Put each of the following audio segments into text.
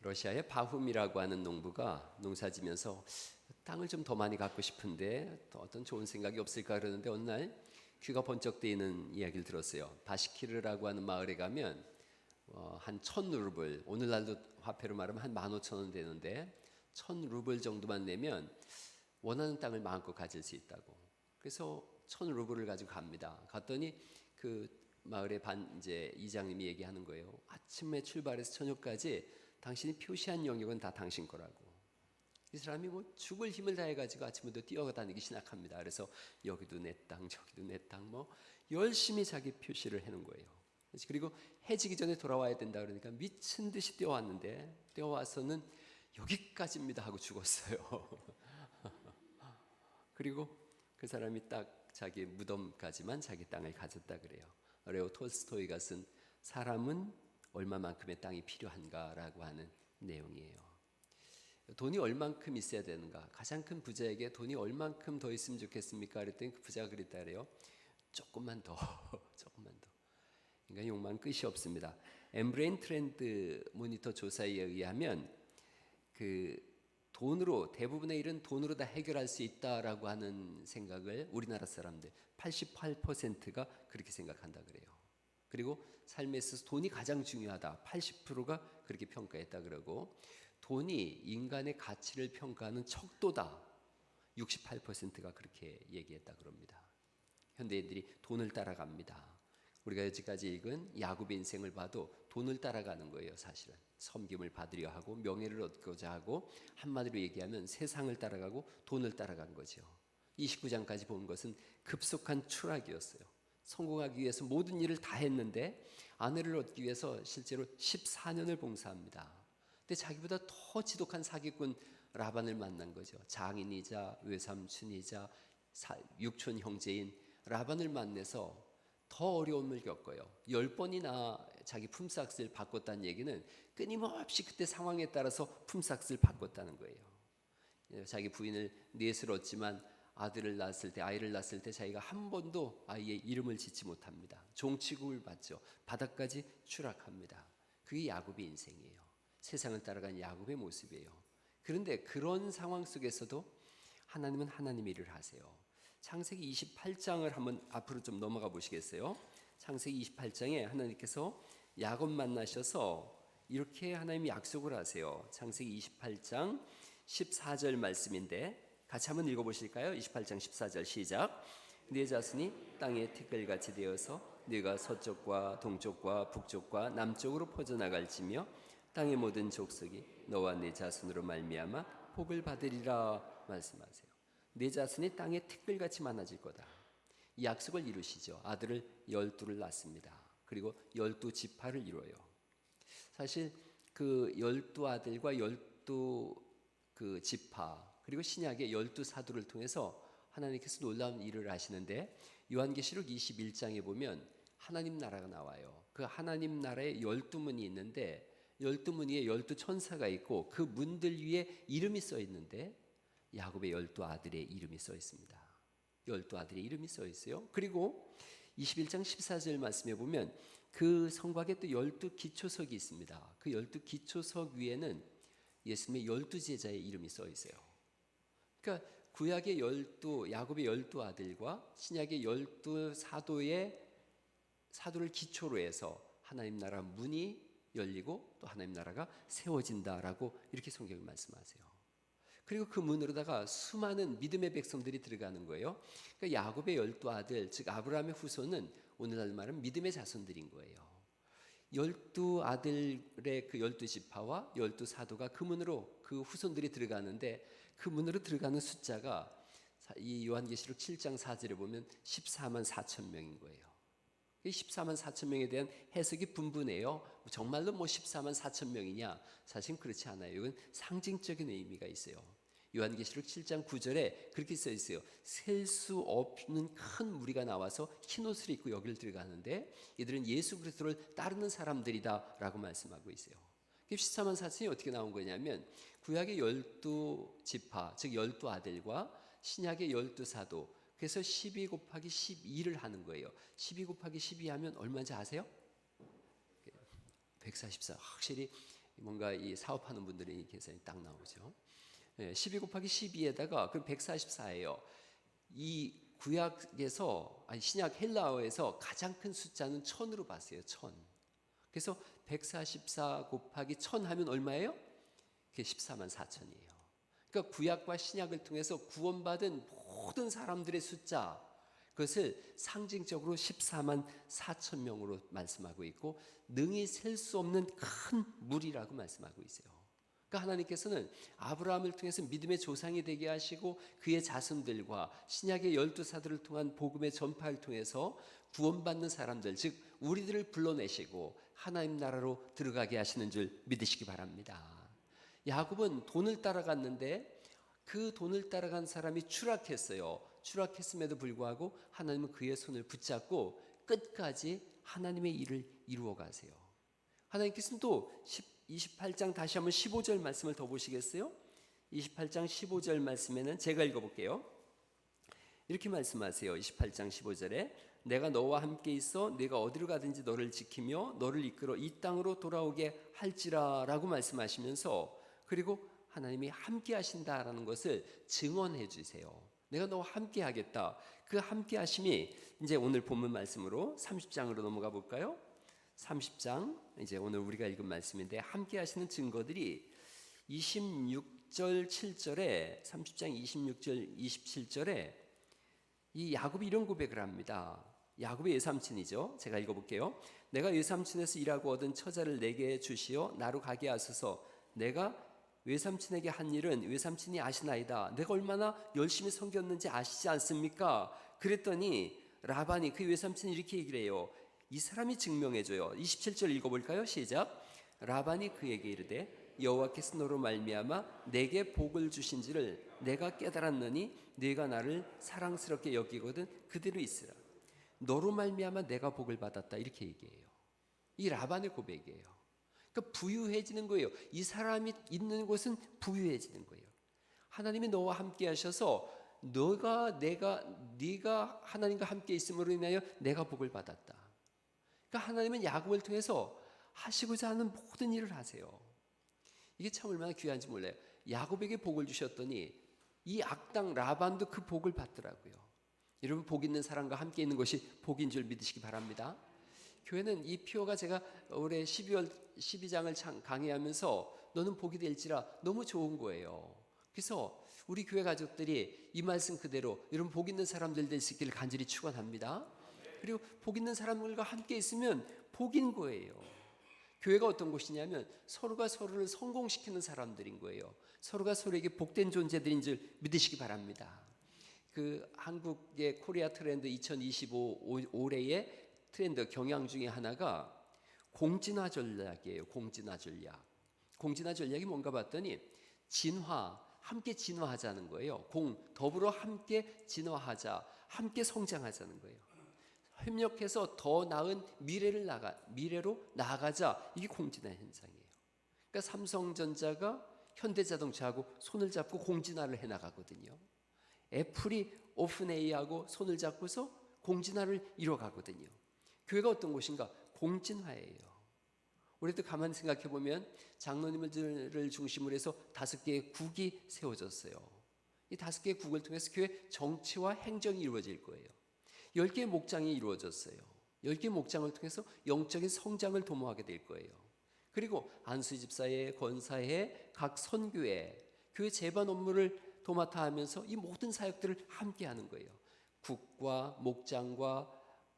러시아의 바훔이라고 하는 농부가 농사지면서 땅을 좀 더 많이 갖고 싶은데 또 어떤 좋은 생각이 없을까 그러는데 어느 날 귀가 번쩍 뜨이는 이야기를 들었어요. 바시키르라고 하는 마을에 가면 한 1,000루블, 오늘날도 화폐로 말하면 한 15,000원 되는데 1,000루블 정도만 내면 원하는 땅을 마음껏 가질 수 있다고. 그래서 1,000루블을 가지고 갑니다. 갔더니 그 마을의 이제 이장님이 얘기하는 거예요. 아침에 출발해서 저녁까지 당신이 표시한 영역은 다 당신 거라고. 이 사람이 뭐 죽을 힘을 다해가지고 아침부터 뛰어다니기 시작합니다. 그래서 여기도 내 땅, 저기도 내 땅, 뭐 열심히 자기 표시를 해놓은 거예요. 그리고 해지기 전에 돌아와야 된다 그러니까 미친 듯이 뛰어왔는데 뛰어와서는 여기까지입니다 하고 죽었어요. 그리고 그 사람이 딱 자기 무덤까지만 자기 땅을 가졌다 그래요. 레오 톨스토이가 쓴 사람은 얼마만큼의 땅이 필요한가라고 하는 내용이에요. 돈이 얼만큼 있어야 되는가? 가장 큰 부자에게 돈이 얼만큼 더 있으면 좋겠습니까? 그랬더니 그 부자가 그랬다 그래요. 조금만 더, 조금만 더. 그러니까 욕망 끝이 없습니다. 엠브레인 트렌드 모니터 조사에 의하면 그 돈으로, 대부분의 일은 돈으로 다 해결할 수 있다라고 하는 생각을 우리나라 사람들 88%가 그렇게 생각한다 그래요. 그리고 삶에 있어서 돈이 가장 중요하다. 80%가 그렇게 평가했다 그러고, 돈이 인간의 가치를 평가하는 척도다. 68%가 그렇게 얘기했다 그럽니다. 현대인들이 돈을 따라갑니다. 우리가 여지까지 읽은 야곱의 인생을 봐도 돈을 따라가는 거예요. 사실은 섬김을 받으려 하고 명예를 얻고자 하고, 한마디로 얘기하면 세상을 따라가고 돈을 따라간 거죠. 29장까지 본 것은 급속한 추락이었어요. 성공하기 위해서 모든 일을 다 했는데 아내를 얻기 위해서 실제로 14년을 봉사합니다. 근데 자기보다 더 지독한 사기꾼 라반을 만난 거죠. 장인이자 외삼촌이자 육촌 형제인 라반을 만나서 더 어려움을 겪어요. 10번이나 자기 품삯을 바꿨다는 얘기는 끊임없이 그때 상황에 따라서 품삯을 바꿨다는 거예요. 자기 부인을 넷을 얻지만 아이를 낳았을 때 자기가 한 번도 아이의 이름을 짓지 못합니다. 종취급을 받죠. 바닥까지 추락합니다. 그게 야곱의 인생이에요. 세상을 따라간 야곱의 모습이에요. 그런데 그런 상황 속에서도 하나님은 하나님의 일을 하세요. 창세기 28장을 한번 앞으로 좀 넘어가 보시겠어요? 창세기 28장에 하나님께서 야곱 만나셔서 이렇게 하나님이 약속을 하세요. 창세기 28장 14절 말씀인데 같이 한번 읽어보실까요? 28장 14절 시작. 네 자손이 땅의 티끌같이 되어서 네가 서쪽과 동쪽과 북쪽과 남쪽으로 퍼져나갈지며 땅의 모든 족속이 너와 네 자손으로 말미암아 복을 받으리라 말씀하세요. 네 자손이 땅의 티끌같이 많아질 거다. 이 약속을 이루시죠. 아들을 12를 낳습니다. 그리고 12지파를 이루어요. 사실 그 12아들과 12그 지파 그리고 신약의 12사도를 통해서 하나님께서 놀라운 일을 하시는데, 요한계시록 21장에 보면 하나님 나라가 나와요. 그 하나님 나라에 12문이 있는데 12문 위에 12천사가 있고 그 문들 위에 이름이 써 있는데 야곱의 12아들의 이름이 써 있습니다. 12아들의 이름이 써 있어요. 그리고 21장 14절 말씀에 보면 그 성곽에 또 12기초석이 있습니다. 그 12기초석 위에는 예수님의 12제자의 이름이 써 있어요. 그러니까 구약의 야곱의 12아들과 신약의 12사도의 사도를 기초로 해서 하나님 나라 문이 열리고 또 하나님 나라가 세워진다라고 이렇게 성경이 말씀하세요. 그리고 그 문으로다가 수많은 믿음의 백성들이 들어가는 거예요. 그러니까 야곱의 12아들, 즉 아브라함의 후손은 오늘날 말은 믿음의 자손들인 거예요. 12아들의 그 12지파와 12사도가 그 문으로 그 후손들이 들어가는데 그 문으로 들어가는 숫자가 이 요한계시록 7장 4절에 보면 14만 4천 명인 거예요. 14만 4천 명에 대한 해석이 분분해요. 정말로 뭐 14만 4천 명이냐? 사실 그렇지 않아요. 이건 상징적인 의미가 있어요. 요한계시록 7장 9절에 그렇게 써 있어요. 셀 수 없는 큰 무리가 나와서 흰옷을 입고 여기를 들어가는데 이들은 예수 그리스도를 따르는 사람들이다 라고 말씀하고 있어요. 14만 4천이 어떻게 나온 거냐면 구약의 12지파 즉 12아들과 신약의 12사도, 그래서 12 곱하기 12를 하는 거예요. 12 곱하기 12 하면 얼마인지 아세요? 144. 확실히 뭔가 이 사업하는 분들이 계산이 딱 나오죠. 12 곱하기 12에다가 그럼 144예요. 이 구약에서 아니 신약 헬라어에서 가장 큰 숫자는 1000으로 봤어요. 1000. 그래서 144 곱하기 1000 하면 얼마예요? 그게 14만 4천이에요. 그러니까 구약과 신약을 통해서 구원받은 모든 사람들의 숫자, 그것을 상징적으로 14만 4천 명으로 말씀하고 있고 능히 셀 수 없는 큰 물이라고 말씀하고 있어요. 그러니까 하나님께서는 아브라함을 통해서 믿음의 조상이 되게 하시고 그의 자손들과 신약의 12사들을 통한 복음의 전파를 통해서 구원받는 사람들, 즉 우리들을 불러내시고 하나님 나라로 들어가게 하시는 줄 믿으시기 바랍니다. 야곱은 돈을 따라갔는데 그 돈을 따라간 사람이 추락했어요. 추락했음에도 불구하고 하나님은 그의 손을 붙잡고 끝까지 하나님의 일을 이루어 가세요. 하나님께서는 또 28장 다시 한번 15절 말씀을 더 보시겠어요? 28장 15절 말씀에는 제가 읽어볼게요. 이렇게 말씀하세요. 28장 15절에 내가 너와 함께 있어 네가 어디로 가든지 너를 지키며 너를 이끌어 이 땅으로 돌아오게 할지라 라고 말씀하시면서 그리고 하나님이 함께 하신다라는 것을 증언해 주세요. 내가 너와 함께 하겠다. 그 함께 하심이 이제 오늘 본문 말씀으로 30장으로 넘어가 볼까요? 30장 이제 오늘 우리가 읽은 말씀인데 함께 하시는 증거들이 26절 7절에 30장 26절 27절에 이 야곱이 이런 고백을 합니다. 야곱의 외삼촌이죠. 제가 읽어볼게요. 내가 외삼촌에서 일하고 얻은 처자를 내게 주시어 나로 가게 하소서. 내가 외삼촌에게 한 일은 외삼촌이 아시나이다. 내가 얼마나 열심히 섬겼는지 아시지 않습니까? 그랬더니 라반이 그 외삼촌이 이렇게 얘기를 해요. 이 사람이 증명해줘요. 27절 읽어볼까요? 시작. 라반이 그에게 이르되 여호와께서 너로 말미암아 내게 복을 주신지를 내가 깨달았느니 네가 나를 사랑스럽게 여기거든 그대로 있으라. 너로 말미암아 내가 복을 받았다 이렇게 얘기해요. 이 라반의 고백이에요. 그러니까 부유해지는 거예요. 이 사람이 있는 곳은 부유해지는 거예요. 하나님이 너와 함께 하셔서 네가 하나님과 함께 있음으로 인하여 내가 복을 받았다. 그러니까 하나님은 야곱을 통해서 하시고자 하는 모든 일을 하세요. 이게 참 얼마나 귀한지 몰라요. 야곱에게 복을 주셨더니 이 악당 라반도 그 복을 받더라고요. 여러분 복 있는 사람과 함께 있는 것이 복인 줄 믿으시기 바랍니다. 교회는 이 피오가 제가 올해 12월 12장을 강의하면서 너는 복이 될지라 너무 좋은 거예요. 그래서 우리 교회 가족들이 이 말씀 그대로 여러분 복 있는 사람들 될 수 있기를 간절히 축원합니다. 그리고 복 있는 사람들과 함께 있으면 복인 거예요. 교회가 어떤 곳이냐면 서로가 서로를 성공시키는 사람들인 거예요. 서로가 서로에게 복된 존재들인 줄 믿으시기 바랍니다. 그 한국의 코리아 트렌드 2025 올해의 트렌드 경향 중에 하나가 공진화 전략이에요. 공진화 전략. 공진화 전략이 뭔가 봤더니 진화, 함께 진화하자는 거예요. 더불어 함께 진화하자, 함께 성장하자는 거예요. 협력해서 더 나은 미래로 나아가자. 이게 공진화 현상이에요. 그러니까 삼성전자가 현대자동차하고 손을 잡고 공진화를 해나가거든요. 애플이 오픈AI하고 손을 잡고서 공진화를 이뤄가거든요. 교회가 어떤 곳인가? 공진화예요. 우리도 가만히 생각해 보면 장로님들을 중심으로 해서 5개의 국이 세워졌어요. 이 5개의 국을 통해서 교회 정치와 행정이 이루어질 거예요. 10개의 목장이 이루어졌어요. 10개의 목장을 통해서 영적인 성장을 도모하게 될 거예요. 그리고 안수집사회, 권사회, 각 선교회, 교회 제반 업무를 도맡아 하면서 이 모든 사역들을 함께 하는 거예요. 국과 목장과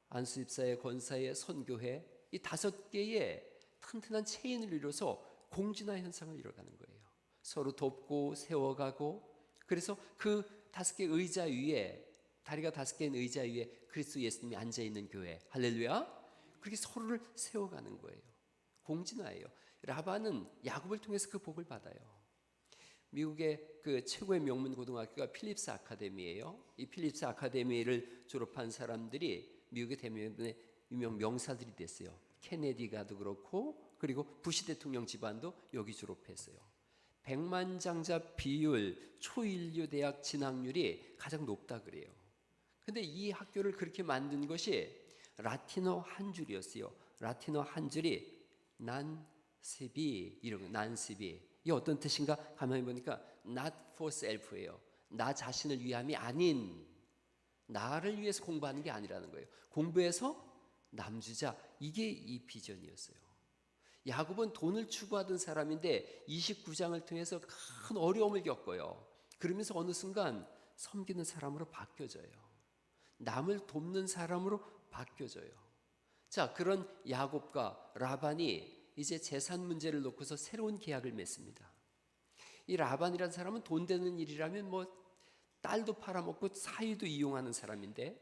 안수집사회, 권사회, 선교회 이 5개의 튼튼한 체인을 이뤄서 공진화 현상을 이뤄가는 거예요. 서로 돕고 세워가고 그래서 그 5개 의자 위에 다리가 5개인 의자 위에 그리스도 예수님이 앉아있는 교회 할렐루야 그렇게 서로를 세워가는 거예요. 공진화예요. 라반은 야곱을 통해서 그 복을 받아요. 미국의 그 최고의 명문 고등학교가 필립스 아카데미예요. 이 필립스 아카데미를 졸업한 사람들이 미국의 대부분의 유명 명사들이 됐어요. 케네디가도 그렇고 그리고 부시 대통령 집안도 여기 졸업했어요. 백만장자 비율, 초인류 대학 진학률이 가장 높다 그래요. 근데 이 학교를 그렇게 만든 것이 라틴어 한 줄이었어요. 라틴어 한 줄이 난 시비 이런 거, 난시비 이게 어떤 뜻인가 가만히 보니까 not for self예요. 나 자신을 위함이 아닌, 나를 위해서 공부하는 게 아니라는 거예요. 공부해서 남주자, 이게 이 비전이었어요. 야곱은 돈을 추구하던 사람인데 29장을 통해서 큰 어려움을 겪어요. 그러면서 어느 순간 섬기는 사람으로 바뀌어져요. 남을 돕는 사람으로 바뀌어져요. 자, 그런 야곱과 라반이 이제 재산 문제를 놓고서 새로운 계약을 맺습니다. 이 라반이라는 사람은 돈 되는 일이라면 뭐 딸도 팔아먹고 사위도 이용하는 사람인데,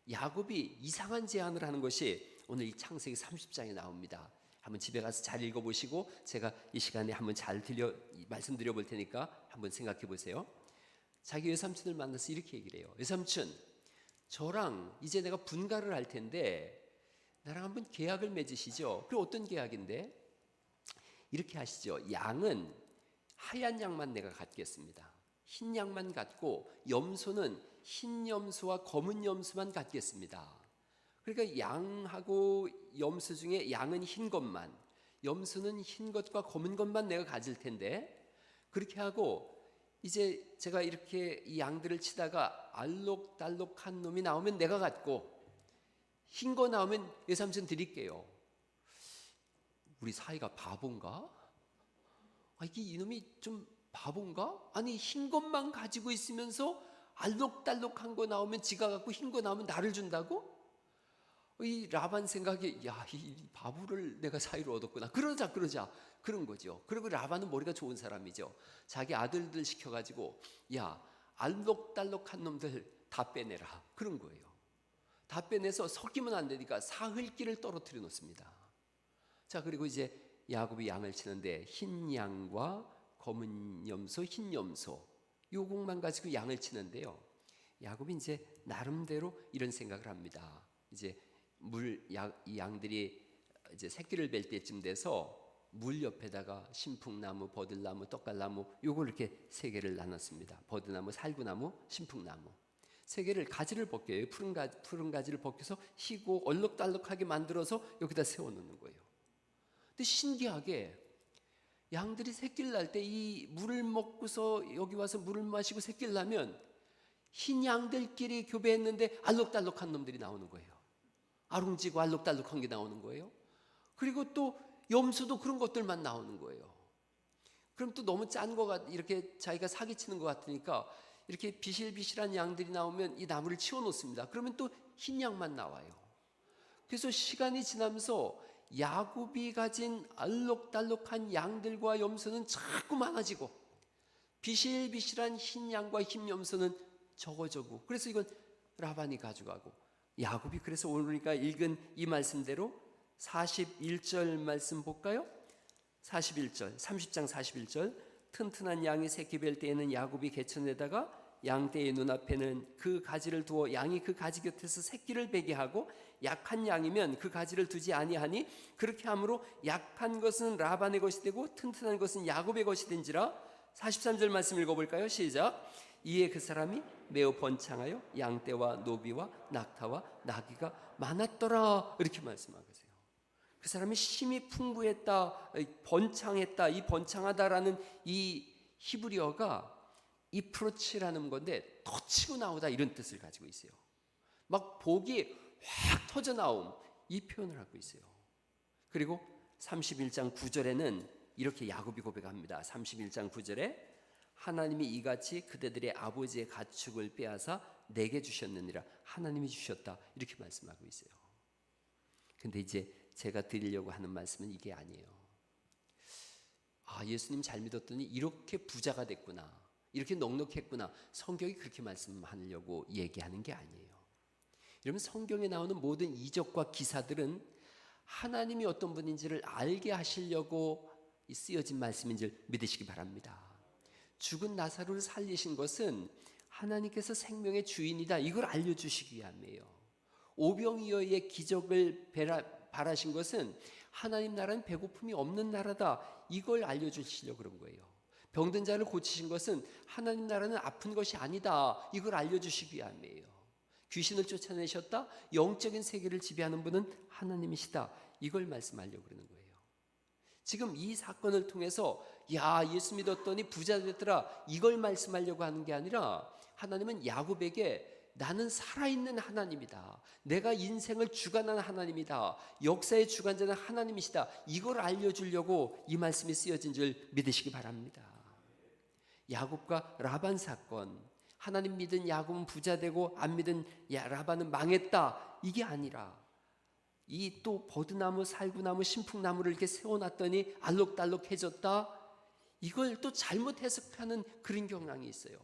야곱이 이상한 제안을 하는 것이 오늘 이 창세기 30장에 나옵니다. 한번 집에 가서 잘 읽어보시고 제가 이 시간에 한번 잘 말씀드려 볼 테니까 한번 생각해 보세요. 자기 외삼촌을 만나서 이렇게 얘기를 해요. 외삼촌, 저랑 이제 내가 분가를 할 텐데 나랑 한번 계약을 맺으시죠. 그리고 어떤 계약인데? 이렇게 하시죠. 양은 하얀 양만 내가 갖겠습니다. 흰 양만 갖고 염소는 흰 염소와 검은 염소만 갖겠습니다. 그러니까 양하고 염소 중에 양은 흰 것만, 염소는 흰 것과 검은 것만 내가 가질 텐데, 그렇게 하고 이제 제가 이렇게 이 양들을 치다가 알록달록한 놈이 나오면 내가 갖고, 흰 거 나오면 외삼촌 드릴게요. 우리 사이가 바본가? 이게 이놈이 좀 바본가? 아니, 흰 것만 가지고 있으면서 알록달록한 거 나오면 지가 갖고 흰 거 나오면 나를 준다고? 이 라반 생각에, 야, 이 바보를 내가 사이로 얻었구나. 그러자 그런 거죠. 그리고 라반은 머리가 좋은 사람이죠. 자기 아들들 시켜가지고, 야, 알록달록한 놈들 다 빼내라, 그런 거예요. 다 빼내서 섞이면 안 되니까 사흘기를 떨어뜨려 놓습니다. 자, 그리고 이제 야곱이 양을 치는데 흰 양과 검은 염소, 흰 염소 요것만 가지고 양을 치는데요. 야곱이 이제 나름대로 이런 생각을 합니다. 이제 이 양들이 이제 새끼를 뵐 때쯤 돼서 물 옆에다가 신풍나무, 버들나무, 떡갈나무 요걸 이렇게 세 개를 나눴습니다. 버드나무, 살구나무, 신풍나무 세 개를 가지를 벗겨요. 푸른 가지를 벗겨서 희고 얼룩달룩하게 만들어서 여기다 세워놓는 거예요. 근데 신기하게 양들이 새끼를 낳을 때 이 물을 먹고서 여기 와서 물을 마시고 새끼를 낳으면 흰 양들끼리 교배했는데 알록달록한 놈들이 나오는 거예요. 아롱지고 알록달록한 게 나오는 거예요. 그리고 또 염소도 그런 것들만 나오는 거예요. 그럼 또 너무 짠 거 같, 이렇게 자기가 사기치는 것 같으니까 이렇게 비실비실한 양들이 나오면 이 나무를 치워놓습니다. 그러면 또 흰 양만 나와요. 그래서 시간이 지나면서 야곱이 가진 알록달록한 양들과 염소는 자꾸 많아지고 비실비실한 흰 양과 흰 염소는 적어지고, 그래서 이건 라반이 가져가고, 야곱이 그래서 오늘까 읽은 이 말씀대로 41절 말씀 볼까요? 41절, 30장 41절. 튼튼한 양이 새끼 뵐 때에는 야곱이 개천에다가 양떼의 눈앞에는 그 가지를 두어 양이 그 가지 곁에서 새끼를 베게 하고, 약한 양이면 그 가지를 두지 아니하니 그렇게 함으로 약한 것은 라반의 것이 되고 튼튼한 것은 야곱의 것이 된지라. 43절 말씀 읽어볼까요? 시작. 이에 그 사람이 매우 번창하여 양떼와 노비와 낙타와 나귀가 많았더라, 이렇게 말씀하세요. 그 사람이 힘이 풍부했다, 번창했다. 이 번창하다라는 이 히브리어가 이프로치라는 건데 터치고 나오다 이런 뜻을 가지고 있어요. 막 복이 확 터져 나옴, 이 표현을 하고 있어요. 그리고 31장 9절에는 이렇게 야곱이 고백합니다. 31장 9절에 하나님이 이같이 그대들의 아버지의 가축을 빼앗아 내게 주셨느니라. 하나님이 주셨다, 이렇게 말씀하고 있어요. 근데 이제 제가 드리려고 하는 말씀은 이게 아니에요. 예수님 잘 믿었더니 이렇게 부자가 됐구나, 이렇게 넉넉했구나, 성경이 그렇게 말씀하려고 얘기하는 게 아니에요. 여러분, 성경에 나오는 모든 이적과 기사들은 하나님이 어떤 분인지를 알게 하시려고 쓰여진 말씀인 줄 믿으시기 바랍니다. 죽은 나사로를 살리신 것은 하나님께서 생명의 주인이다, 이걸 알려주시기 위함이에요. 오병이어의 기적을 바라신 것은 하나님 나라는 배고픔이 없는 나라다, 이걸 알려주시려고 그런 거예요. 병든 자를 고치신 것은 하나님 나라는 아픈 것이 아니다, 이걸 알려주시기 위함이에요. 귀신을 쫓아내셨다, 영적인 세계를 지배하는 분은 하나님이시다, 이걸 말씀하려고 그러는 거예요. 지금 이 사건을 통해서 야, 예수 믿었더니 부자 됐더라, 이걸 말씀하려고 하는 게 아니라 하나님은 야곱에게 나는 살아있는 하나님이다, 내가 인생을 주관하는 하나님이다, 역사의 주관자는 하나님이시다, 이걸 알려주려고 이 말씀이 쓰여진 줄 믿으시기 바랍니다. 야곱과 라반 사건, 하나님 믿은 야곱은 부자 되고 안 믿은 라반은 망했다, 이게 아니라 이 또 버드나무, 살구나무, 신풍나무를 이렇게 세워놨더니 알록달록해졌다, 이걸 또 잘못 해석하는 그런 경향이 있어요.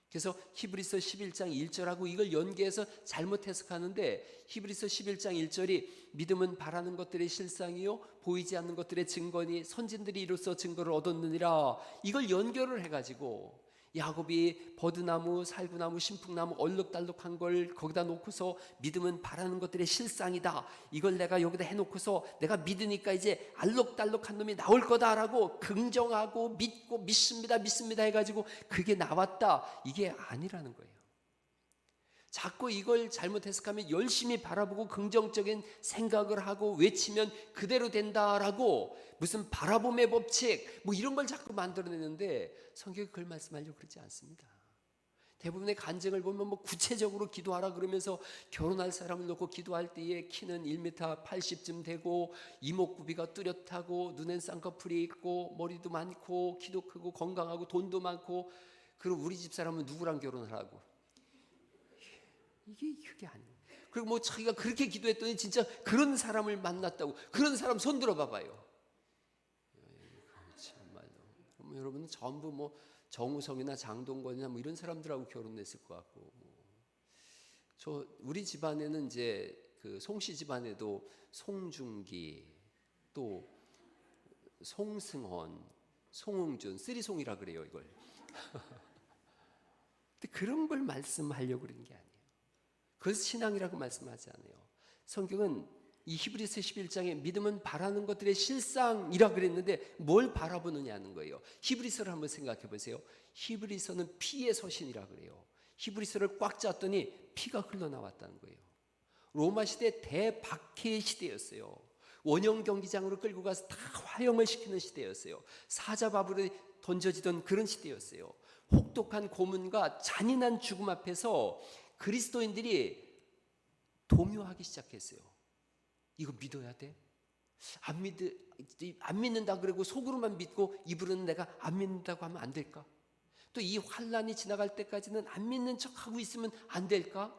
그래서 히브리서 11장 1절하고 이걸 연계해서 잘못 해석하는데, 히브리서 11장 1절이 믿음은 바라는 것들의 실상이요 보이지 않는 것들의 증거니 선진들이 이로써 증거를 얻었느니라, 이걸 연결을 해가지고 야곱이 버드나무, 살구나무, 신풍나무 얼룩달룩한 걸 거기다 놓고서 믿음은 바라는 것들의 실상이다, 이걸 내가 여기다 해놓고서 내가 믿으니까 이제 알록달록한 놈이 나올 거다라고 긍정하고 믿고 믿습니다 해가지고 그게 나왔다, 이게 아니라는 거예요. 자꾸 이걸 잘못 해석하면 열심히 바라보고 긍정적인 생각을 하고 외치면 그대로 된다라고 무슨 바라봄의 법칙 뭐 이런 걸 자꾸 만들어내는데, 성경이 그걸 말씀하려고 그러지 않습니다. 대부분의 간증을 보면 뭐 구체적으로 기도하라 그러면서 결혼할 사람을 놓고 기도할 때에 키는 1m 80쯤 되고 이목구비가 뚜렷하고 눈엔 쌍꺼풀이 있고 머리도 많고 키도 크고 건강하고 돈도 많고, 그리고 우리 집 사람은 누구랑 결혼하라고, 이게 그게 아니에요. 그리고 뭐 자기가 그렇게 기도했더니 진짜 그런 사람을 만났다고, 그런 사람 손 들어 봐봐요. 정말로. 여러분은 전부 뭐 정우성이나 장동건이나 뭐 이런 사람들하고 결혼했을 것 같고, 저 우리 집안에는 이제 그 송씨 집안에도 송중기, 또 송승헌, 송응준, 쓰리송이라 그래요 이걸. 근데 그런 걸 말씀하려고 그러는 게 아니에요. 그래서 신앙이라고 말씀하지 않아요. 성경은 이 히브리서 11장에 믿음은 바라는 것들의 실상이라 그랬는데 뭘 바라보느냐는 거예요. 히브리서를 한번 생각해 보세요. 히브리서는 피의 서신이라 그래요. 히브리서를 꽉 짰더니 피가 흘러나왔다는 거예요. 로마 시대 대박해의 시대였어요. 원형 경기장으로 끌고 가서 다 화형을 시키는 시대였어요. 사자밥으로 던져지던 그런 시대였어요. 혹독한 고문과 잔인한 죽음 앞에서 그리스도인들이 동요하기 시작했어요. 이거 믿어야 돼? 안 믿는다 그러고 속으로만 믿고 입으로는 내가 안 믿는다고 하면 안 될까? 또 이 환란이 지나갈 때까지는 안 믿는 척하고 있으면 안 될까?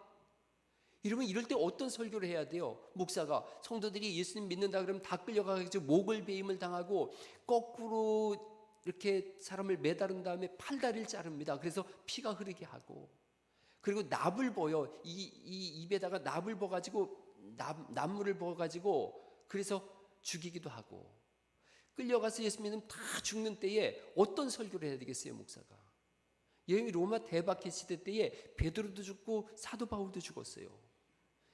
이러면 이럴 때 어떤 설교를 해야 돼요? 목사가 성도들이 예수님 믿는다 그러면 다 끌려가가지고 목을 베임을 당하고 거꾸로 이렇게 사람을 매다른 다음에 팔다리를 자릅니다. 그래서 피가 흐르게 하고, 그리고 납을 버요. 이 입에다가 납을 버가지고 납물을 버가지고 그래서 죽이기도 하고, 끌려가서 예수 믿으면 다 죽는 때에 어떤 설교를 해야 되겠어요, 목사가? 여기 로마 대박해 시대 때에 베드로도 죽고 사도 바울도 죽었어요.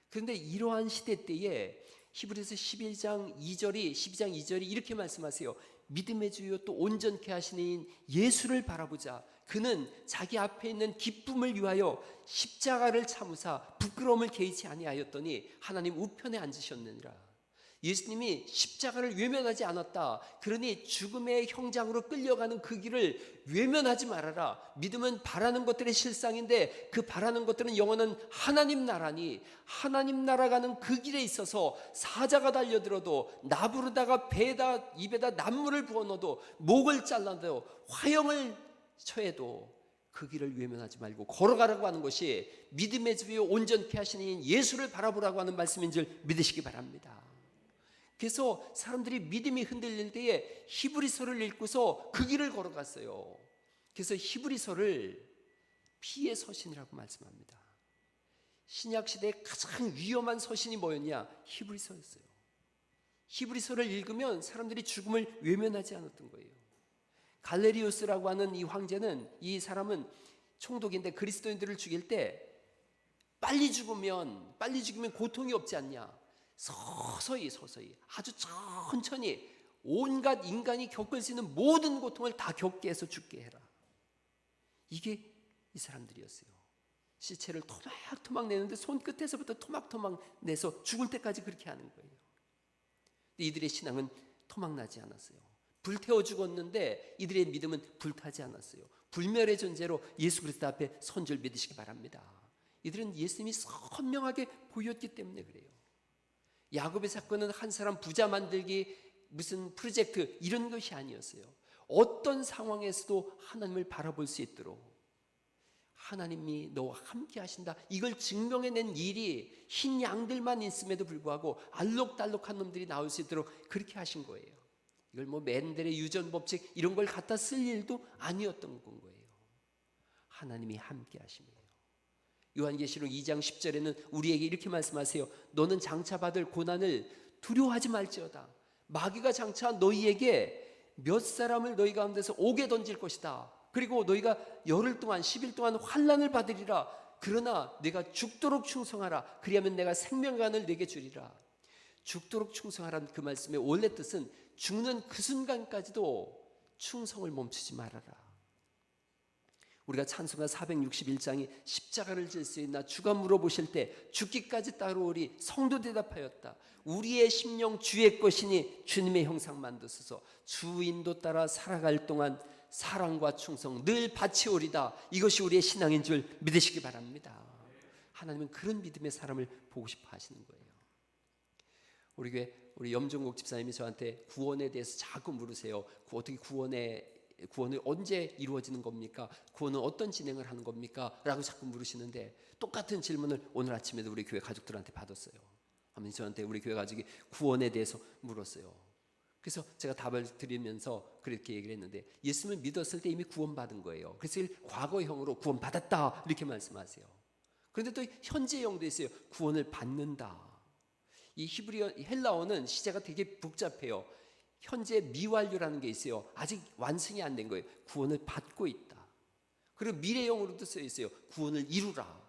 그런데 이러한 시대 때에 히브리서 12장 2절이 이렇게 말씀하세요. 믿음의 주요 또 온전케 하시는 예수를 바라보자. 그는 자기 앞에 있는 기쁨을 위하여 십자가를 참으사 부끄러움을 개의치 아니하였더니 하나님 우편에 앉으셨느니라. 예수님이 십자가를 외면하지 않았다. 그러니 죽음의 형장으로 끌려가는 그 길을 외면하지 말아라. 믿음은 바라는 것들의 실상인데 그 바라는 것들은 영원한 하나님 나라니, 하나님 나라 가는 그 길에 있어서 사자가 달려들어도, 나부르다가 배에다 입에다 난물을 부어 넣어도, 목을 잘라도, 화형을 처해도 그 길을 외면하지 말고 걸어가라고 하는 것이 믿음의 주요 온전케 하시는 예수를 바라보라고 하는 말씀인 줄 믿으시기 바랍니다. 그래서 사람들이 믿음이 흔들릴 때에 히브리서를 읽고서 그 길을 걸어갔어요. 그래서 히브리서를 피의 서신이라고 말씀합니다. 신약시대의 가장 위험한 서신이 뭐였냐? 히브리서였어요. 히브리서를 읽으면 사람들이 죽음을 외면하지 않았던 거예요. 갈레리우스라고 하는 이 황제는, 이 사람은 총독인데 그리스도인들을 죽일 때 빨리 죽으면 고통이 없지 않냐? 서서히 아주 천천히 온갖 인간이 겪을 수 있는 모든 고통을 다 겪게 해서 죽게 해라. 이게 이 사람들이었어요. 시체를 토막토막 내는데 손끝에서부터 토막토막 내서 죽을 때까지 그렇게 하는 거예요. 이들의 신앙은 토막나지 않았어요. 불태워 죽었는데 이들의 믿음은 불타지 않았어요. 불멸의 존재로 예수 그리스도 앞에 선줄 믿으시기 바랍니다. 이들은 예수님이 선명하게 보였기 때문에 그래요. 야곱의 사건은 한 사람 부자 만들기 무슨 프로젝트 이런 것이 아니었어요. 어떤 상황에서도 하나님을 바라볼 수 있도록 하나님이 너와 함께 하신다, 이걸 증명해낸 일이 흰 양들만 있음에도 불구하고 알록달록한 놈들이 나올 수 있도록 그렇게 하신 거예요. 이걸 뭐 맨델의 유전 법칙 이런 걸 갖다 쓸 일도 아니었던 건 거예요. 하나님이 함께 하심이에요. 요한계시록 2장 10절에는 우리에게 이렇게 말씀하세요. 너는 장차 받을 고난을 두려워하지 말지어다. 마귀가 장차 너희에게 몇 사람을 너희 가운데서 옥에 던질 것이다. 그리고 너희가 열흘 동안 10일 동안 환난을 받으리라. 그러나 내가 죽도록 충성하라. 그리하면 내가 생명관을 내게 주리라. 죽도록 충성하라는 그 말씀의 원래 뜻은 죽는 그 순간까지도 충성을 멈추지 말아라. 우리가 찬송가 461장이 십자가를 질 수 있나 주가 물어보실 때 죽기까지 따라오리. 성도 대답하였다. 우리의 심령 주의 것이니 주님의 형상 만드소서. 주 인도 따라 살아갈 동안 사랑과 충성 늘 바치오리다. 이것이 우리의 신앙인 줄 믿으시기 바랍니다. 하나님은 그런 믿음의 사람을 보고 싶어 하시는 거예요. 우리 교회 우리 염종국 집사님이 저한테 구원에 대해서 자꾸 물으세요. 어떻게 구원이 언제 이루어지는 겁니까? 구원은 어떤 진행을 하는 겁니까? 라고 자꾸 물으시는데 똑같은 질문을 오늘 아침에도 우리 교회 가족들한테 받았어요. 아버님 저한테 우리 교회 가족이 구원에 대해서 물었어요. 그래서 제가 답을 드리면서 그렇게 얘기를 했는데 예수님을 믿었을 때 이미 구원받은 거예요. 그래서 과거형으로 구원받았다 이렇게 말씀하세요. 그런데 또 현재형도 있어요. 구원을 받는다. 이 히브리어 헬라어는 시제가 되게 복잡해요. 현재 미완료라는 게 있어요. 아직 완성이 안 된 거예요. 구원을 받고 있다. 그리고 미래형으로도 써 있어요. 구원을 이루라.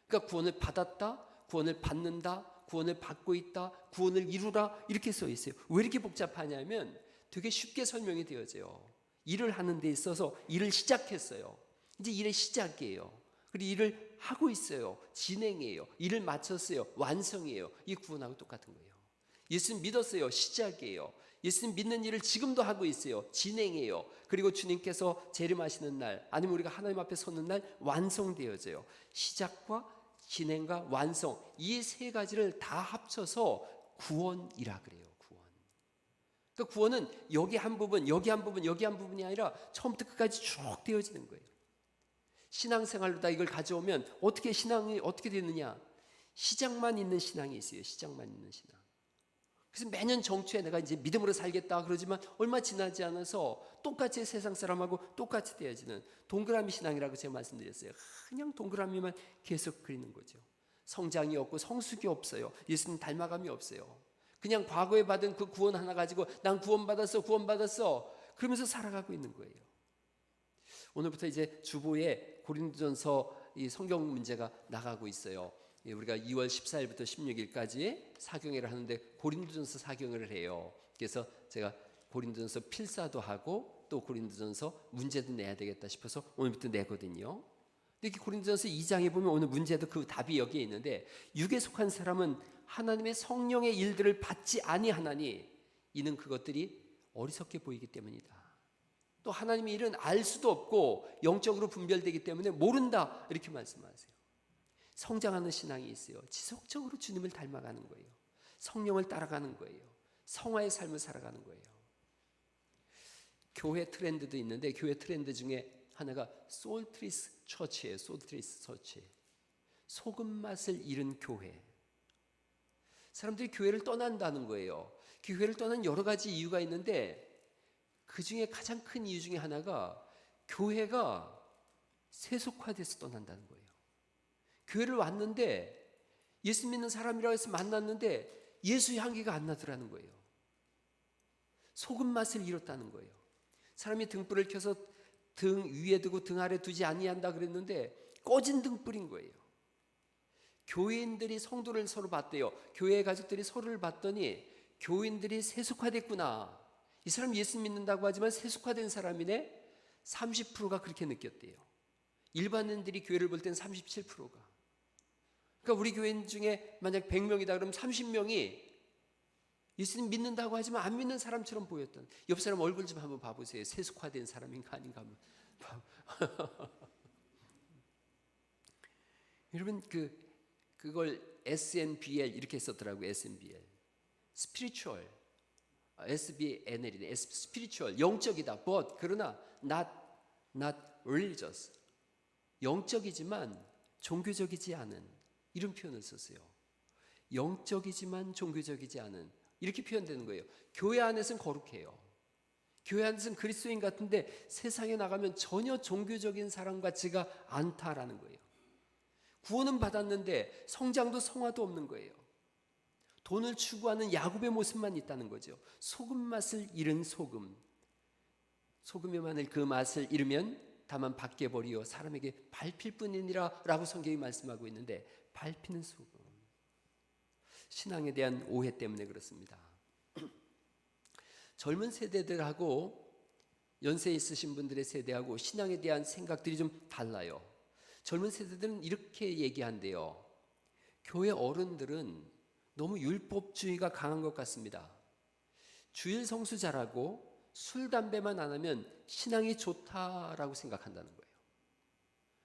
그러니까 구원을 받았다, 구원을 받는다, 구원을 받고 있다, 구원을 이루라 이렇게 써 있어요. 왜 이렇게 복잡하냐면 되게 쉽게 설명이 되어져요. 일을 하는 데 있어서 일을 시작했어요. 이제 일의 시작이에요. 그리고 일을 하고 있어요. 진행이에요. 일을 마쳤어요. 완성이에요. 이 구원하고 똑같은 거예요. 예수님 믿었어요. 시작이에요. 예수님 믿는 일을 지금도 하고 있어요. 진행이에요. 그리고 주님께서 재림하시는 날 아니면 우리가 하나님 앞에 서는 날 완성되어져요. 시작과 진행과 완성 이 세 가지를 다 합쳐서 구원이라 그래요. 구원. 그러니까 구원은 여기 한 부분, 여기 한 부분, 여기 한 부분이 아니라 처음부터 끝까지 쭉 되어지는 거예요. 신앙생활로 다 이걸 가져오면 어떻게 신앙이 어떻게 되느냐? 시작만 있는 신앙이 있어요. 시작만 있는 신앙. 그래서 매년 정초에 내가 이제 믿음으로 살겠다 그러지만 얼마 지나지 않아서 똑같이 세상 사람하고 똑같이 되어지는 동그라미 신앙이라고 제가 말씀드렸어요. 그냥 동그라미만 계속 그리는 거죠. 성장이 없고 성숙이 없어요. 예수님 닮아감이 없어요. 그냥 과거에 받은 그 구원 하나 가지고 난 구원받았어 그러면서 살아가고 있는 거예요. 오늘부터 이제 주보에 고린도전서 이 성경 문제가 나가고 있어요. 우리가 2월 14일부터 16일까지 사경회를 하는데 고린도전서 사경회를 해요. 그래서 제가 고린도전서 필사도 하고 또 고린도전서 문제도 내야 되겠다 싶어서 오늘부터 내거든요. 근데 고린도전서 2장에 보면 오늘 문제도 그 답이 여기에 있는데 육에 속한 사람은 하나님의 성령의 일들을 받지 아니하나니 이는 그것들이 어리석게 보이기 때문이다. 또 하나님의 일은 알 수도 없고 영적으로 분별되기 때문에 모른다 이렇게 말씀하세요. 성장하는 신앙이 있어요. 지속적으로 주님을 닮아가는 거예요. 성령을 따라가는 거예요. 성화의 삶을 살아가는 거예요. 교회 트렌드도 있는데 교회 트렌드 중에 하나가 솔트리스 처치예요. 솔트리스 처치. 소금 맛을 잃은 교회. 사람들이 교회를 떠난다는 거예요. 교회를 떠난 여러 가지 이유가 있는데 그 중에 가장 큰 이유 중에 하나가 교회가 세속화돼서 떠난다는 거예요. 교회를 왔는데 예수 믿는 사람이라고 해서 만났는데 예수 향기가 안 나더라는 거예요. 소금 맛을 잃었다는 거예요. 사람이 등불을 켜서 등 위에 두고 등 아래 두지 아니한다 그랬는데 꺼진 등불인 거예요. 교인들이 성도를 서로 봤대요. 교회 가족들이 서로를 봤더니 교인들이 세속화됐구나. 이 사람 예수 믿는다고 하지만 세속화된 사람이네. 30%가 그렇게 느꼈대요. 일반인들이 교회를 볼 때는 37%가. 그러니까 우리 교인 중에 만약 100명이다 그러면 30명이 예수님 믿는다고 하지만 안 믿는 사람처럼 보였던, 옆 사람 얼굴 좀 한번 봐보세요. 세속화된 사람인가 아닌가 한번. 여러분 그걸 SNBL 이렇게 썼더라고요. SNBL spiritual, SBNL이네. spiritual 영적이다. but 그러나 not religious, 영적이지만 종교적이지 않은, 이런 표현을 썼어요. 영적이지만 종교적이지 않은, 이렇게 표현되는 거예요. 교회 안에서는 거룩해요. 교회 안에서는 그리스도인 같은데 세상에 나가면 전혀 종교적인 사람 같지가 않다라는 거예요. 구원은 받았는데 성장도 성화도 없는 거예요. 돈을 추구하는 야곱의 모습만 있다는 거죠. 소금 맛을 잃은 소금. 소금의 마늘 그 맛을 잃으면 다만 밖에 버리어 사람에게 밟힐 뿐이니라 라고 성경이 말씀하고 있는데, 밟히는 소금. 신앙에 대한 오해 때문에 그렇습니다. 젊은 세대들하고 연세 있으신 분들의 세대하고 신앙에 대한 생각들이 좀 달라요. 젊은 세대들은 이렇게 얘기한대요. 교회 어른들은 너무 율법주의가 강한 것 같습니다. 주일 성수 잘하고 술, 담배만 안 하면 신앙이 좋다라고 생각한다는 거예요.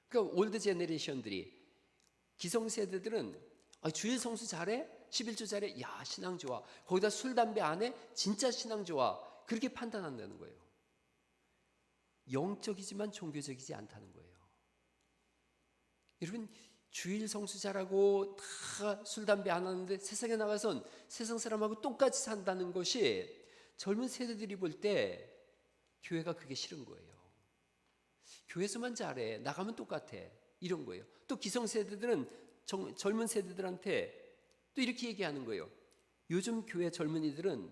그러니까 올드 제너레이션들이, 기성세대들은 주일 성수 잘해? 11조 잘해? 야, 신앙 좋아. 거기다 술, 담배 안 해? 진짜 신앙 좋아. 그렇게 판단한다는 거예요. 영적이지만 종교적이지 않다는 거예요. 여러분, 주일 성수 잘하고 다 술, 담배 안 하는데 세상에 나가선 세상 사람하고 똑같이 산다는 것이 젊은 세대들이 볼 때 교회가 그게 싫은 거예요. 교회에서만 잘해, 나가면 똑같아, 이런 거예요. 또 기성세대들은 젊은 세대들한테 또 이렇게 얘기하는 거예요. 요즘 교회 젊은이들은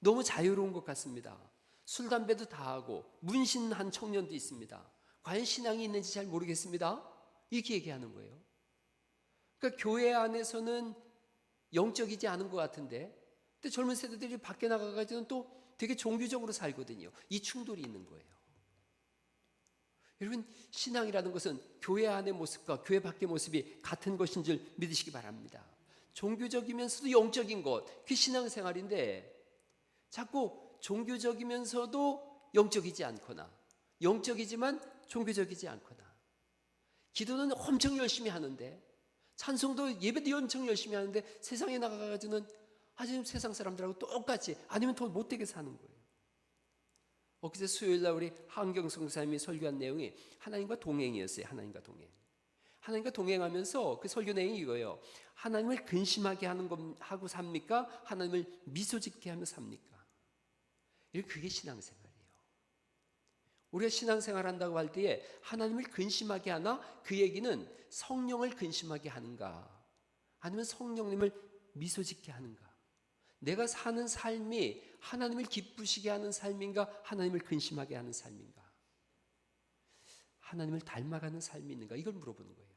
너무 자유로운 것 같습니다. 술, 담배도 다 하고 문신한 청년도 있습니다. 과연 신앙이 있는지 잘 모르겠습니다. 이렇게 얘기하는 거예요. 그러니까 교회 안에서는 영적이지 않은 것 같은데, 근데 젊은 세대들이 밖에 나가가지고는 또 되게 종교적으로 살거든요. 이 충돌이 있는 거예요. 여러분, 신앙이라는 것은 교회 안의 모습과 교회 밖의 모습이 같은 것인 줄 믿으시기 바랍니다. 종교적이면서도 영적인 것, 그게 신앙생활인데 자꾸 종교적이면서도 영적이지 않거나 영적이지만 종교적이지 않거나, 기도는 엄청 열심히 하는데, 찬송도 예배도 엄청 열심히 하는데 세상에 나가가지고는 아주 세상 사람들하고 똑같이, 아니면 더 못되게 사는 거예요. 엊그제 수요일날 우리 한경성 목사님이 설교한 내용이 하나님과 동행이었어요. 하나님과 동행. 하나님과 동행하면서 그 설교 내용이 이거예요. 하나님을 근심하게 하고 삽니까? 하나님을 미소 짓게 하며 삽니까? 그게 신앙생활이에요. 우리가 신앙생활 한다고 할 때에 하나님을 근심하게 하나? 그 얘기는 성령을 근심하게 하는가? 아니면 성령님을 미소 짓게 하는가? 내가 사는 삶이 하나님을 기쁘시게 하는 삶인가? 하나님을 근심하게 하는 삶인가? 하나님을 닮아가는 삶이 있는가? 이걸 물어보는 거예요.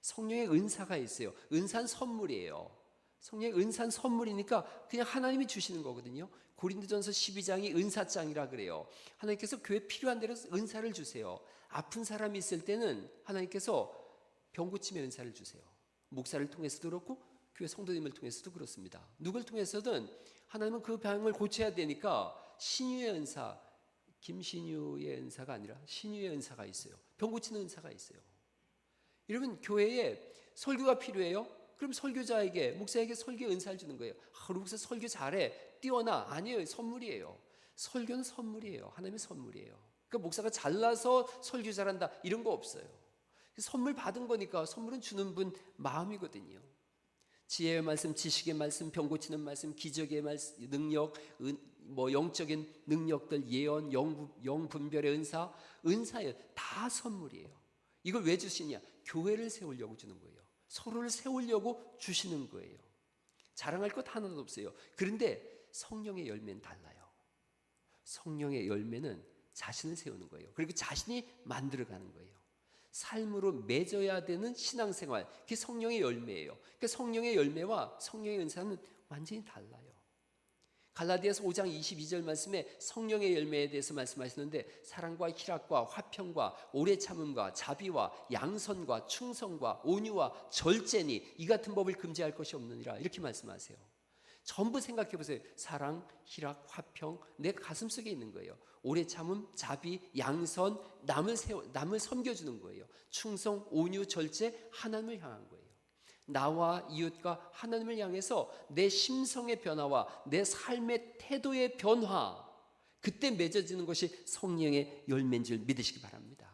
성령의 은사가 있어요. 은사는 선물이에요. 성령의 은사는 선물이니까 그냥 하나님이 주시는 거거든요. 고린도전서 12장이 은사장이라 그래요. 하나님께서 교회 필요한 대로 은사를 주세요. 아픈 사람이 있을 때는 하나님께서 병 고침의 은사를 주세요. 목사를 통해서도 그렇고 교회 성도님을 통해서도 그렇습니다. 누굴 통해서든 하나님은 그 병을 고쳐야 되니까 신유의 은사, 김신유의 은사가 아니라 신유의 은사가 있어요. 병 고치는 은사가 있어요. 여러분, 교회에 설교가 필요해요? 그럼 설교자에게, 목사에게 설교 은사를 주는 거예요. 우리 목사 설교 잘해, 뛰어나. 아니에요. 선물이에요. 설교는 선물이에요. 하나님의 선물이에요. 그러니까 목사가 잘나서 설교 잘한다 이런 거 없어요. 선물 받은 거니까 선물은 주는 분 마음이거든요. 지혜의 말씀, 지식의 말씀, 병 고치는 말씀, 기적의 말씀, 능력, 영적인 능력들, 예언, 영분별의 은사예요. 다 선물이에요. 이걸 왜 주시냐? 교회를 세우려고 주는 거예요. 서로를 세우려고 주시는 거예요. 자랑할 것 하나도 없어요. 그런데 성령의 열매는 달라요. 성령의 열매는 자신을 세우는 거예요. 그리고 자신이 만들어가는 거예요. 삶으로 맺어야 되는 신앙생활, 그게 성령의 열매예요. 그러니까 성령의 열매와 성령의 은사는 완전히 달라요. 갈라디아서 5장 22절 말씀에 성령의 열매에 대해서 말씀하시는데, 사랑과 희락과 화평과 오래 참음과 자비와 양선과 충성과 온유와 절제니 이 같은 법을 금지할 것이 없느니라, 이렇게 말씀하세요. 전부 생각해 보세요. 사랑, 희락, 화평, 내 가슴 속에 있는 거예요. 오래 참음, 자비, 양선, 남을 섬겨주는 거예요. 충성, 온유, 절제, 하나님을 향한 거예요. 나와 이웃과 하나님을 향해서 내 심성의 변화와 내 삶의 태도의 변화, 그때 맺어지는 것이 성령의 열매인 줄 믿으시기 바랍니다.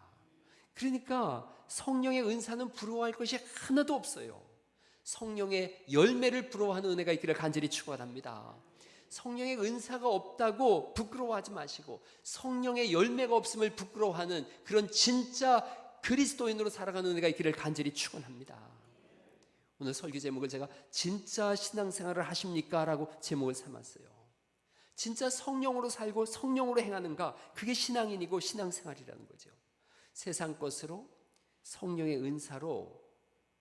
그러니까 성령의 은사는 부러워할 것이 하나도 없어요. 성령의 열매를 부러워하는 은혜가 있기를 간절히 축원합니다. 성령의 은사가 없다고 부끄러워하지 마시고 성령의 열매가 없음을 부끄러워하는 그런 진짜 그리스도인으로 살아가는 은혜가 있기를 간절히 축원합니다. 오늘 설교 제목을 제가 진짜 신앙생활을 하십니까? 라고 제목을 삼았어요. 진짜 성령으로 살고 성령으로 행하는가? 그게 신앙인이고 신앙생활이라는 거죠. 세상 것으로 성령의 은사로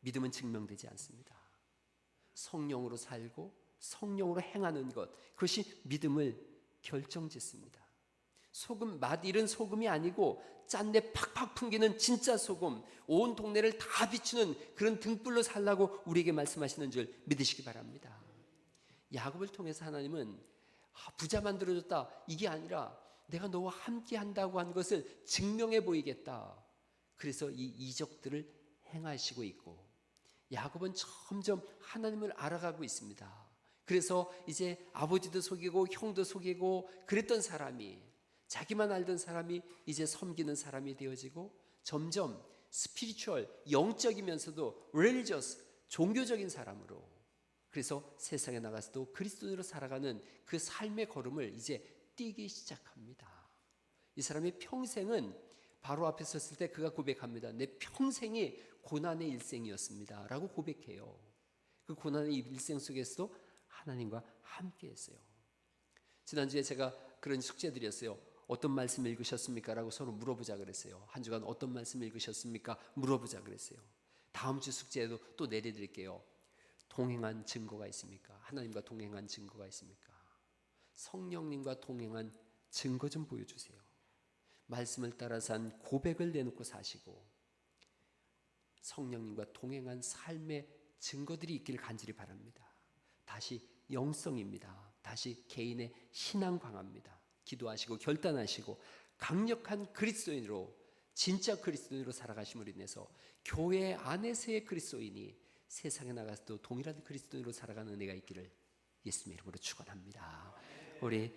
믿음은 증명되지 않습니다. 성령으로 살고 성령으로 행하는 것, 그것이 믿음을 결정짓습니다. 소금, 맛 잃은 소금이 아니고 짠내 팍팍 풍기는 진짜 소금, 온 동네를 다 비추는 그런 등불로 살라고 우리에게 말씀하시는 줄 믿으시기 바랍니다. 야곱을 통해서 하나님은 부자 만들어줬다, 이게 아니라 내가 너와 함께 한다고 한 것을 증명해 보이겠다. 그래서 이 이적들을 행하시고 있고 야곱은 점점 하나님을 알아가고 있습니다. 그래서 이제 아버지도 속이고 형도 속이고 그랬던 사람이, 자기만 알던 사람이 이제 섬기는 사람이 되어지고 점점 스피리추얼, 영적이면서도 religious, 종교적인 사람으로, 그래서 세상에 나가서도 그리스도인으로 살아가는 그 삶의 걸음을 이제 뛰기 시작합니다. 이 사람의 평생은 바로 앞에 섰을 때 그가 고백합니다. 내 평생이 고난의 일생이었습니다 라고 고백해요. 그 고난의 일생 속에서도 하나님과 함께 했어요. 지난주에 제가 그런 숙제 드렸어요. 어떤 말씀 읽으셨습니까? 라고 서로 물어보자 그랬어요. 한 주간 어떤 말씀 읽으셨습니까? 물어보자 그랬어요. 다음 주 숙제에도 또 내려드릴게요. 동행한 증거가 있습니까? 하나님과 동행한 증거가 있습니까? 성령님과 동행한 증거 좀 보여주세요. 말씀을 따라 산 고백을 내놓고 사시고 성령님과 동행한 삶의 증거들이 있기를 간절히 바랍니다. 다시 영성입니다. 다시 개인의 신앙 강화입니다. 기도하시고 결단하시고 강력한 그리스도인으로, 진짜 그리스도인으로 살아가심으로 인해서 교회 안에서의 그리스도인이 세상에 나가서도 동일한 그리스도인으로 살아가는 은혜가 있기를 예수님의 이름으로 축원합니다. 우리